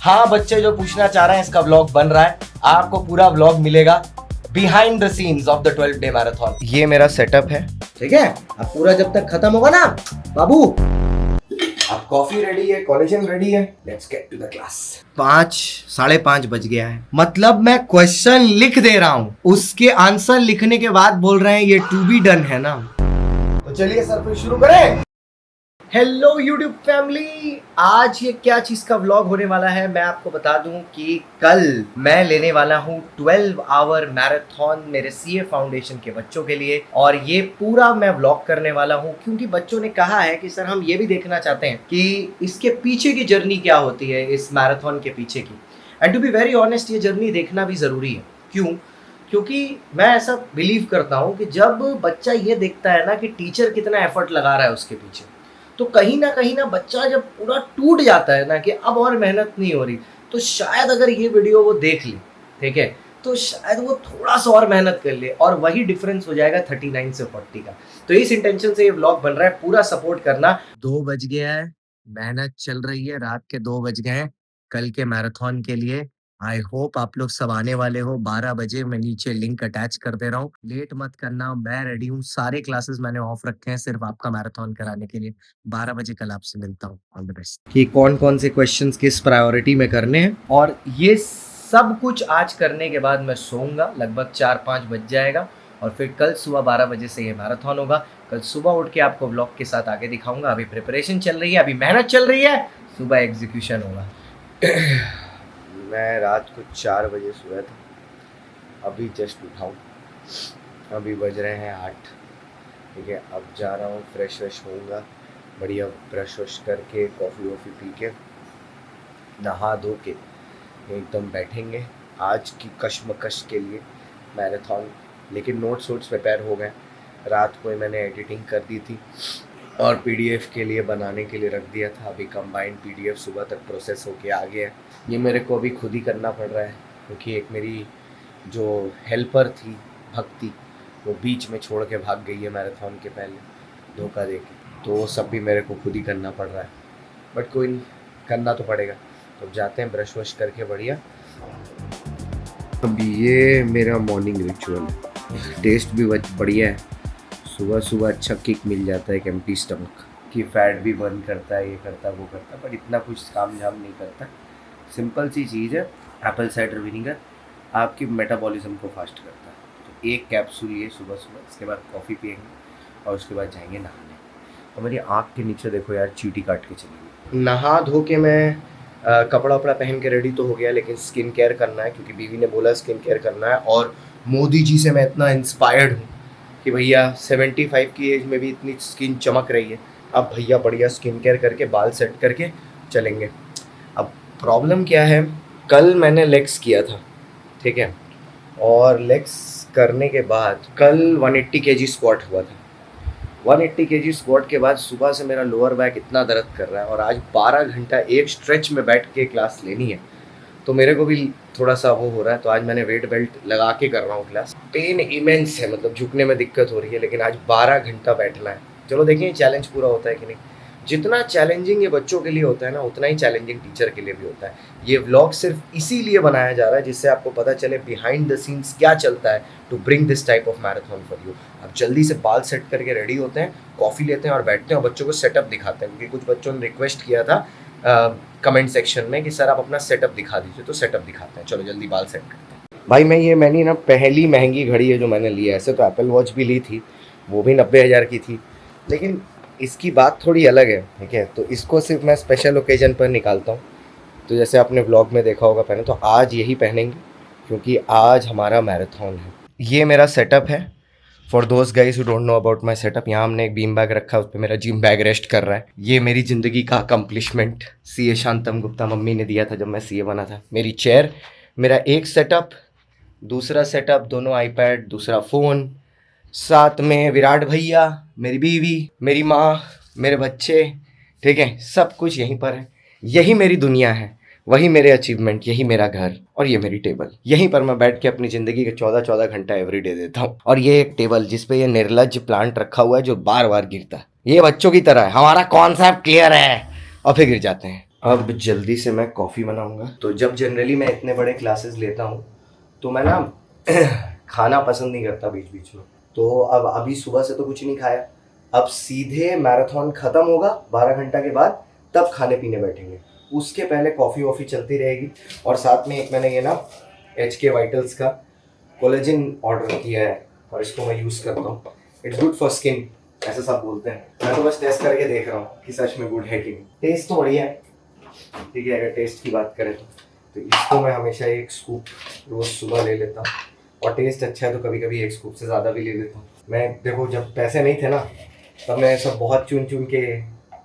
हाँ बच्चे जो पूछना चाह रहे हैं, इसका व्लॉग बन रहा है, आपको पूरा व्लॉग मिलेगा behind the scenes of the 12 day marathon. ये मेरा सेटअप है, ठीक है। अब पूरा जब तक खत्म होगा ना बाबू, अब कॉफी रेडी है, कोलेजन रेडी है, let's get to the class. 5:30 बज गया है, मतलब मैं क्वेश्चन लिख दे रहा हूँ, उसके आंसर लिखने के बाद बोल रहे हैं ये टू बी डन है ना। तो चलिए सर फिर शुरू करें। हेलो यूट्यूब फैमिली, आज ये क्या चीज का व्लॉग होने वाला है मैं आपको बता दूं कि कल मैं लेने वाला हूं 12 आवर मैराथन मेरे सीए फाउंडेशन के बच्चों के लिए, और ये पूरा मैं व्लॉग करने वाला हूं क्योंकि बच्चों ने कहा है कि सर हम ये भी देखना चाहते हैं कि इसके पीछे की जर्नी क्या होती है, इस मैराथन के पीछे की। And to be very honest, ये जर्नी देखना भी जरूरी है। क्यों? क्योंकि मैं ऐसा बिलीव करता हूँ कि जब बच्चा ये देखता है ना कि टीचर कितना एफर्ट लगा रहा है उसके पीछे, तो कहीं ना बच्चा जब पूरा टूट जाता है ना कि अब और मेहनत नहीं हो रही, तो शायद अगर ये वीडियो वो देख ले, ठीक है, तो शायद वो थोड़ा सा और मेहनत कर ले और वही डिफरेंस हो जाएगा 39 से 40 का। तो इस इंटेंशन से ये व्लॉग बन रहा है, पूरा सपोर्ट करना। 2 बज गया है, मेहनत चल रही है, रात के 2 बज गए हैं कल के मैराथन के लिए। आई होप आप लोग सब आने वाले हो। 12 बजे मैं नीचे लिंक अटैच कर दे रहा हूँ, लेट मत करना, मैं रेडी हूँ। सारे क्लासेस मैंने ऑफ रखे हैं सिर्फ आपका मैराथन कराने के लिए। 12 बजे कल आपसे मिलता हूँ। All the best. कि कौन कौन से क्वेश्चंस किस प्रायोरिटी में करने हैं, और ये सब कुछ आज करने के बाद मैं सोऊंगा, लगभग 4-5 बज जाएगा, और फिर कल सुबह 12 बजे से ये मैराथन होगा। कल सुबह उठ के आपको ब्लॉग के साथ आगे दिखाऊंगा। अभी प्रिपरेशन चल रही है, अभी मेहनत चल रही है, सुबह एग्जीक्यूशन होगा। मैं रात को 4 बजे सोया था, अभी जस्ट उठाऊँ, अभी बज रहे हैं 8, ठीक है। अब जा रहा हूँ, फ्रेश व्रेश होऊंगा, बढ़िया ब्रश वश करके, कॉफ़ी वॉफ़ी पी के, नहा धो के एकदम बैठेंगे आज की कश्मकश के लिए मैराथन। लेकिन नोट्स वोट्स प्रिपेयर हो गए, रात को मैंने एडिटिंग कर दी थी और पीडीएफ के लिए बनाने के लिए रख दिया था। अभी कंबाइंड पीडीएफ सुबह तक प्रोसेस होके आ गया है। ये मेरे को अभी खुद ही करना पड़ रहा है क्योंकि एक मेरी जो हेल्पर थी भक्ति, वो बीच में छोड़ के भाग गई है मैराथन के पहले, धोखा दे के। तो वो सब भी मेरे को खुद ही करना पड़ रहा है, बट कोई नहीं, करना तो पड़ेगा। तो जाते हैं ब्रश वश करके बढ़िया। अब ये मेरा मॉर्निंग रिचुअल है, टेस्ट भी बढ़िया है। सुबह सुबह अच्छा किक मिल जाता है, एक एम्प्टी स्टमक की फैट भी बर्न करता है, ये करता है वो करता है, बट इतना कुछ काम झाम नहीं करता। सिंपल सी चीज़ है, एप्पल साइडर विनीगर आपकी मेटाबॉलिज्म को फास्ट करता है। तो एक कैप्सूल ये सुबह सुबह, इसके बाद कॉफ़ी पियेंगे और उसके बाद जाएंगे नहाने। और मेरी आँख के नीचे देखो यार, चींटी काट के चली गई। नहा धो के मैं कपड़ा वपड़ा पहन के रेडी तो हो गया, लेकिन स्किन केयर करना है क्योंकि बीवी ने बोला स्किन केयर करना है। और मोदी जी से मैं इतना इंस्पायर्ड हूँ कि भैया 75 की एज में भी इतनी स्किन चमक रही है। अब भैया बढ़िया स्किन केयर करके बाल सेट करके चलेंगे। अब प्रॉब्लम क्या है, कल मैंने लेग्स किया था, ठीक है, और लेग्स करने के बाद कल 180 kg स्क्वाट हुआ था। 180 kg स्क्वाट के बाद सुबह से मेरा लोअर बैक इतना दर्द कर रहा है, और आज 12 घंटा एक स्ट्रेच में बैठ के क्लास लेनी है, तो मेरे को भी थोड़ा सा वो हो रहा है। तो आज मैंने वेट बेल्ट लगा के कर रहा हूँ क्लास। पेन इमेंस है, मतलब झुकने में दिक्कत हो रही है, लेकिन आज 12 घंटा बैठना है। चलो देखिए चैलेंज पूरा होता है कि नहीं। जितना चैलेंजिंग ये बच्चों के लिए होता है ना, उतना ही चैलेंजिंग टीचर के लिए भी होता है। ये व्लॉग सिर्फ इसीलिए बनाया जा रहा है जिससे आपको पता चले बिहाइंड द सीन्स क्या चलता है to bring this type of marathon for you. अब जल्दी से बाल सेट करके रेडी होते हैं, कॉफ़ी लेते हैं और बैठते हैं और बच्चों को सेटअप दिखाते हैं, क्योंकि कुछ बच्चों ने रिक्वेस्ट किया था कमेंट सेक्शन में कि सर आप अपना सेटअप दिखा दीजिए, तो सेटअप दिखाते हैं। चलो जल्दी बाल सेट करते हैं। भाई मैंने ना पहली महंगी घड़ी है जो मैंने ली है। ऐसे तो एप्पल वॉच भी ली थी, वो भी 90,000 की थी, लेकिन इसकी बात थोड़ी अलग है, ठीक है। तो इसको सिर्फ मैं स्पेशल ओकेजन पर निकालता हूँ। तो जैसे आपने व्लॉग में देखा होगा पहने, तो आज यही पहनेंगे क्योंकि आज हमारा मैराथन है। ये मेरा सेटअप है for those guys who don't know about my setup. यहाँ हमने एक बीम बैग रखा है, उस पर मेरा जिम बैग रेस्ट कर रहा है। ये मेरी ज़िंदगी का अकम्पलिशमेंट सीए शांतम गुप्ता मम्मी ने दिया था जब मैं सीए बना था। मेरी चेयर, मेरा एक सेटअप, दूसरा सेटअप, दोनों आईपैड, दूसरा फ़ोन, साथ में विराट भैया, मेरी बीवी, मेरी माँ, मेरे बच्चे, ठीक है, सब कुछ यहीं पर है। यही मेरी दुनिया है, वही मेरे अचीवमेंट, यही मेरा घर, और ये मेरी टेबल। यहीं पर मैं बैठ के अपनी ज़िंदगी के 14-14 घंटा एवरीडे देता हूँ। और ये एक टेबल जिस पे ये निर्लज्ज प्लांट रखा हुआ है जो बार बार गिरता है। ये बच्चों की तरह है, हमारा कॉन्सेप्ट क्लियर है और फिर गिर जाते हैं। अब जल्दी से मैं कॉफ़ी बनाऊंगा। तो जब जनरली मैं इतने बड़े क्लासेस लेता हूँ तो मैं ना खाना पसंद नहीं करता बीच बीच में। तो अब अभी सुबह से तो कुछ नहीं खाया, अब सीधे मैराथन ख़त्म होगा 12 घंटा के बाद, तब खाने पीने बैठेंगे। उसके पहले कॉफ़ी वॉफ़ी चलती रहेगी। और साथ में एक मैंने ये ना HK वाइटल्स का कोलेजन ऑर्डर किया है और इसको मैं यूज़ करता हूँ। इट्स गुड फॉर स्किन, ऐसा सब बोलते हैं। मैं तो बस टेस्ट करके देख रहा हूँ कि सच में गुड है कि नहीं। टेस्ट तो बढ़िया है, ठीक है। अगर टेस्ट की बात करें तो इसको मैं हमेशा एक स्कूप रोज़ सुबह ले लेता हूँ, और टेस्ट अच्छा है तो कभी कभी एक स्कूप से ज़्यादा भी ले लेता हूँ। मैं देखो जब पैसे नहीं थे ना तब मैं सब बहुत चुन चुन के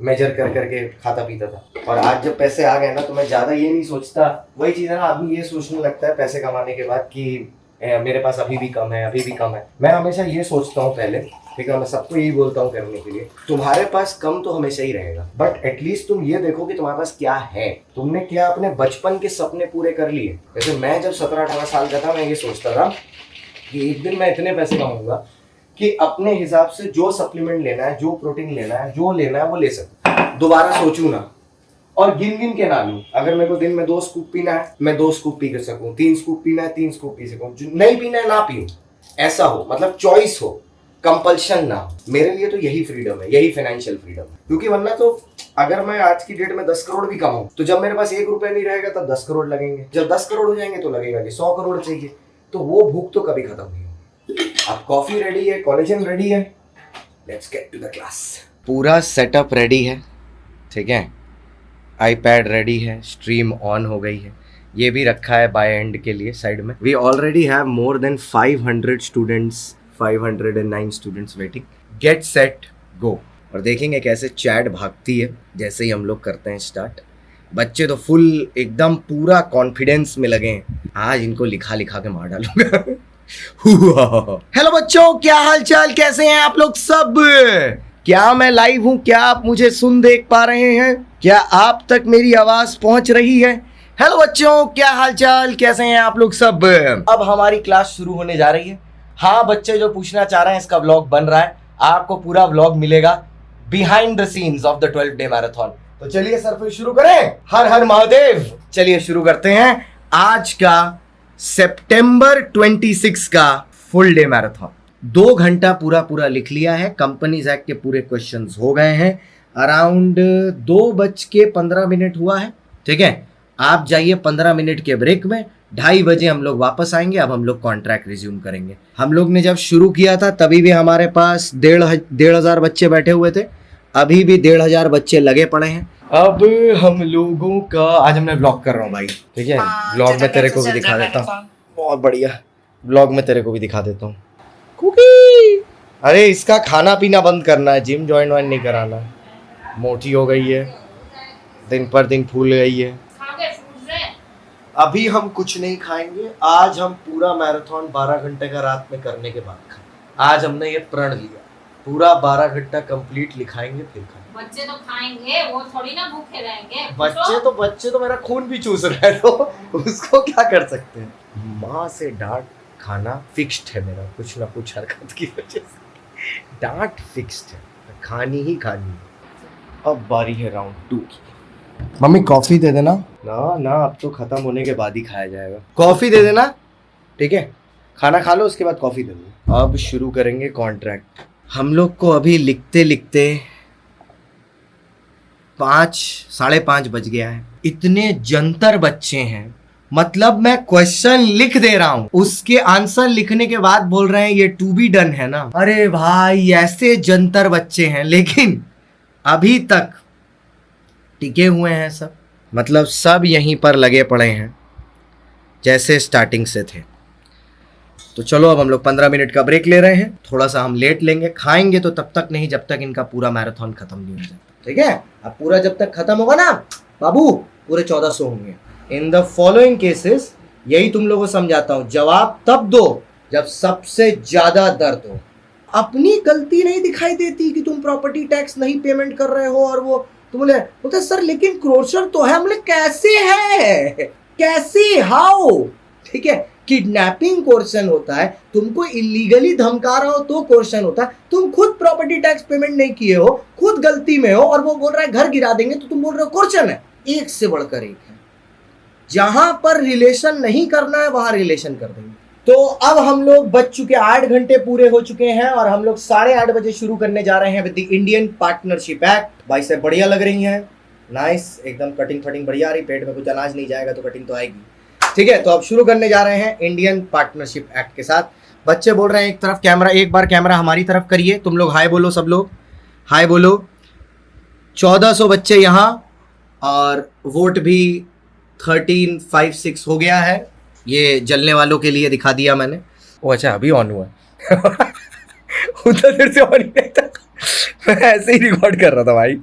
मेजर कर करके खाता पीता था, और आज जब पैसे आ गए ना तो मैं ज़्यादा ये नहीं सोचता। वही चीज़ है ना, आदमी ये सोचने लगता है पैसे कमाने के बाद कि मेरे पास अभी भी कम है, अभी भी कम है। मैं हमेशा ये सोचता हूँ पहले, ठीक है, मैं सबको यही बोलता हूँ करने के लिए, तुम्हारे पास कम तो हमेशा ही रहेगा, बट एटलीस्ट तुम ये देखो कि तुम्हारे पास क्या है, तुमने क्या अपने बचपन के सपने पूरे कर लिए। जैसे मैं जब 17-18 साल का था मैं ये सोचता था कि एक दिन मैं इतने पैसे कमाऊंगा कि अपने हिसाब से जो सप्लीमेंट लेना है, जो प्रोटीन लेना है, जो लेना है वो ले सकूं, दोबारा सोचूं ना, और गिन गिन के ना लूं। अगर मेरे को दिन में 2 स्कूप पीना है मैं 2 स्कूप पी कर सकूं, 3 स्कूप पीना है 3 स्कूप पी सकूं, नहीं पीना है ना पीऊं, ऐसा हो, मतलब चॉइस हो, कंपल्शन ना हो। मेरे लिए तो यही फ्रीडम है, यही फाइनेंशियल फ्रीडम है। क्योंकि वरना तो अगर मैं आज की डेट में 10 करोड़ भी कमाऊं तो जब मेरे पास 1 रुपया नहीं रहेगा तब 10 करोड़ लगेंगे, जब 10 करोड़ हो जाएंगे तो लगेगा कि 100 करोड़ चाहिए, तो वो भूख तो कभी खत्म नहीं होगी। अब कॉफी रेडी है, कोलेजन रेडी है, let's get to the class. पूरा सेटअप रेडी है, ठीक है, आईपैड रेडी है, स्ट्रीम ऑन हो गई है, ये भी रखा है बाय एंड के लिए साइड में। We already have more than 500 students, 509 students waiting. Get set go. और देखेंगे कैसे चैट भागती है जैसे ही हम लोग करते हैं स्टार्ट। बच्चे तो फुल एकदम पूरा कॉन्फिडेंस में लगे हैं, आज इनको लिखा लिखा के मार डालूंगा। हेलो बच्चों, क्या हाल चाल, कैसे हैं आप लोग सब? क्या मैं लाइव हूं? क्या आप मुझे सुन देख पा रहे हैं? क्या आप तक मेरी आवाज पहुंच रही है? हेलो बच्चों, क्या हाल चाल, कैसे हैं आप लोग सब? अब हमारी क्लास शुरू होने जा रही है। हाँ, बच्चे जो पूछना चाह रहे हैं, इसका व्लॉग बन रहा है, आपको पूरा व्लॉग मिलेगा behind the scenes of the 12 day marathon. तो चलिए सर फिर शुरू करें। हर हर महादेव। चलिए शुरू करते हैं आज का सितंबर 26 का फुल डे मैराथन। 2 घंटा पूरा लिख लिया है। कंपनीज एक्ट के पूरे क्वेश्चंस हो गए हैं। अराउंड 2:15 हुआ है, ठीक है। आप जाइए 15 मिनट के ब्रेक में, 2:30 बजे हम लोग वापस आएंगे। अब हम लोग कॉन्ट्रैक्ट रिज्यूम करेंगे। हम लोग ने जब शुरू किया था तभी भी हमारे पास 1,500 बच्चे बैठे हुए थे, अभी भी 1,500 बच्चे लगे पड़े हैं। अब हम लोगों का आज मैं व्लॉग कर रहा हूँ भाई, ठीक है। व्लॉग में तेरे को भी दिखा देता हूँ, बहुत बढ़िया व्लॉग में तेरे को भी दिखा देता हूँ। कुकी, अरे इसका खाना पीना बंद करना है, जिम ज्वाइन वाइन नहीं कराना। मोटी हो गई है, दिन पर दिन फूल गई है। अभी हम कुछ नहीं खाएंगे, आज हम पूरा मैराथन 12 घंटे का रात में करने के बाद खाएंगे। आज हमने ये प्रण लिया, पूरा 12 घंटा कंप्लीट लिखाएंगे फिर खाएंगे। बच्चे तो खाएंगे, वो थोड़ी ना भूखे रहेंगे। बच्चे तो मेरा खून भी चूस रहा है, तो उसको क्या कर सकते हैं। माँ से डांट खाना फिक्स्ड है मेरा, कुछ ना कुछ हरकत की वजह से डांट फिक्स्ड है, खानी ही खानी है। अब बारी है राउंड 2 की। मम्मी कॉफी दे देना। ना अब तो खत्म होने के बाद ही खाया जाएगा। कॉफी दे देना, ठीक है, खाना खा लो उसके बाद कॉफी दे दो। अब शुरू करेंगे कॉन्ट्रैक्ट। हम लोग को अभी लिखते लिखते 5-5:30 बज गया है। इतने जंतर बच्चे हैं, मतलब मैं क्वेश्चन लिख दे रहा हूं, उसके आंसर लिखने के बाद बोल रहे हैं ये टू बी डन है ना। अरे भाई ऐसे जंतर बच्चे हैं, लेकिन अभी तक टिके हुए हैं सब, मतलब सब यहीं पर लगे पड़े हैं जैसे स्टार्टिंग से थे। तो चलो अब हम लोग 15 मिनट का ब्रेक ले रहे हैं, थोड़ा सा हम लेट लेंगे। खाएंगे तो तब तक नहीं जब तक इनका पूरा मैराथन खत्म नहीं हो जाता, ठीक है। अब पूरा जब तक खत्म होगा ना बाबू, पूरे 1400 होंगे। इन द फॉलोइंग केसेस, यही तुम लोगों को समझाता हूं, जवाब तब दो जब सबसे ज्यादा दर्द हो। अपनी गलती नहीं दिखाई देती कि तुम प्रॉपर्टी टैक्स नहीं पेमेंट कर रहे हो, और वो तुम बोलते सर लेकिन क्रोशर तो है। हमने कैसे है, कैसे, हाउ, ठीक है। किडनैपिंग क्वेश्चन होता है, तुमको इलीगली धमका रहा हो तो क्वेश्चन होता है। तुम खुद प्रॉपर्टी टैक्स पेमेंट नहीं किए हो, खुद गलती में हो, और वो बोल रहा है घर गिरा देंगे, तो तुम बोल रहे हो क्वेश्चन है। एक से बढ़कर एक है। जहां पर रिलेशन नहीं करना है वहां रिलेशन कर देंगे। तो अब हम लोग बच चुके 8 घंटे पूरे हो चुके हैं और हम लोग 8:30 बजे शुरू करने जा रहे हैं with the Indian partnership act. भाई से बढ़िया लग रही हैं, नाइस, एकदम कटिंग फटिंग बढ़िया आ रही। पेट में कुछ अनाज नहीं जाएगा तो कटिंग तो आएगी। ठीक है, तो अब शुरू करने जा रहे हैं इंडियन पार्टनरशिप एक्ट के साथ। बच्चे बोल रहे हैं एक तरफ कैमरा, एक बार कैमरा हमारी तरफ करिए, तुम लोग हाय बोलो, सब लोग हाय बोलो। 1400 बच्चे यहाँ और वोट भी 1356 हो गया है। ये जलने वालों के लिए दिखा दिया मैंने। ओ अच्छा, अभी ऑन हुआ उतना देर से ऑन ही नहीं था, मैं ऐसे ही रिकॉर्ड कर रहा था भाई।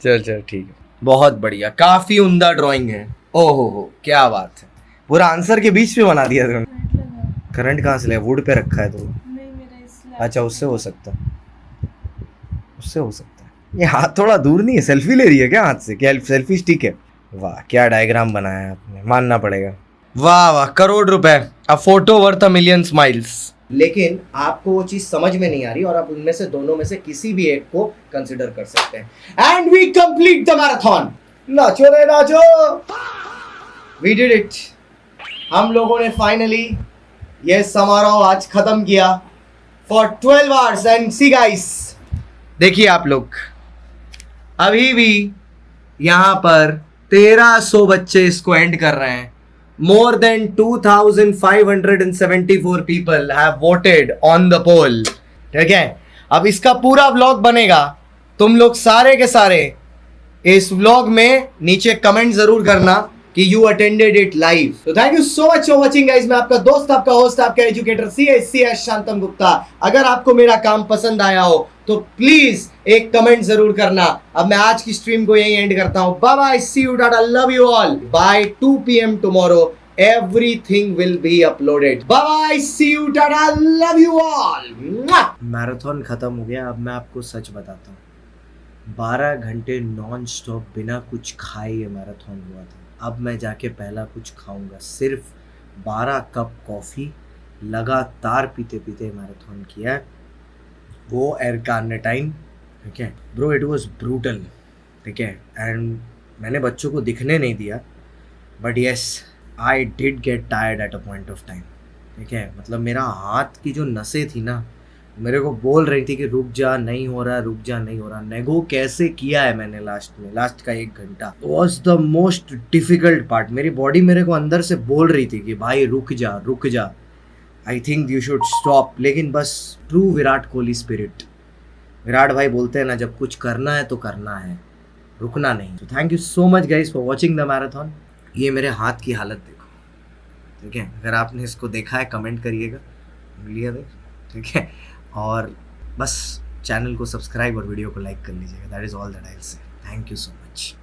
चल चल ठीक है, बहुत बढ़िया, काफी उम्दा ड्राइंग है। ओहो क्या बात है, पूरा आंसर के बीच में बना दिया तुमने। करंट कहाँ से लिया, वुड पे रखा है तो? नहीं, मेरा अच्छा, उससे हो सकता है, उससे हो सकता है। ये हाथ थोड़ा दूर नहीं है, सेल्फी ले रही है क्या हाथ से? क्या सेल्फी स्टिक है? वाह क्या डायग्राम बनाया है आपने, मानना पड़ेगा। वाह वाह, करोड़ रुपए, a photo worth a million smiles. लेकिन आपको वो चीज समझ में नहीं आ रही और आप उनमें से दोनों में से किसी भी एक को कंसिडर कर सकते हैं। And we complete the marathon. नाचो रे नाचो, वी डिड इट। हम लोगों ने फाइनली ये समारोह आज खत्म किया for 12 hours. And see guys, देखिए आप लोग, अभी भी यहां पर 1300 बच्चे इसको एंड कर रहे हैं। More than 2,574 people have voted on the poll. ठीक है, अब इसका पूरा व्लॉग बनेगा, तुम लोग सारे के सारे इस व्लॉग में नीचे कमेंट जरूर करना कि यू अटेंडेड इट लाइव। तो thank you so much for watching guys. मैं आपका दोस्त, आपका होस्ट, आपका एजुकेटर CS शांतम गुप्ता। अगर आपको मेरा काम पसंद आया हो तो प्लीज एक कमेंट जरूर करना। अब मैं आज की स्ट्रीम को यहीं एंड करता हूं। Bye bye, see you, tata, love you all. Bye 2 PM tomorrow everything will be uploaded. Bye bye, see you, tata, love you all. Marathon खत्म हो गया। अब मैं आपको सच बताता हूँ, 12 घंटे नॉन स्टॉप बिना कुछ खाए ये मैराथन हुआ था। अब मैं जाके पहला कुछ खाऊंगा। सिर्फ 12 कप कॉफ़ी लगातार पीते पीते मैराथन किया है, वो एयर कार्नेटाइन। ठीक है ब्रो, इट वॉज ब्रूटल। ठीक है, एंड मैंने बच्चों को दिखने नहीं दिया, but yes I did get tired at a point of time. ठीक है, मतलब मेरा हाथ की जो नसें थी ना, मेरे को बोल रही थी कि रुक जा, नहीं हो रहा, रुक जा, नहीं हो रहा। नेगो कैसे किया है मैंने लास्ट का 1 घंटा was the most difficult part. मेरी बॉडी मेरे को अंदर से बोल रही थी कि भाई रुक जा, रुक जा, I think you should stop. लेकिन बस ट्रू विराट कोहली स्पिरिट, विराट भाई बोलते हैं ना, जब कुछ करना है तो करना है, रुकना नहीं। तो thank you so much guys for watching the marathon. ये मेरे हाथ की हालत देखो। ठीक है, अगर आपने इसको देखा है कमेंट करिएगा, उंगलियां देख। ठीक है, और बस चैनल को सब्सक्राइब और वीडियो को लाइक कर लीजिएगा। That is all that I will say. Thank you so much.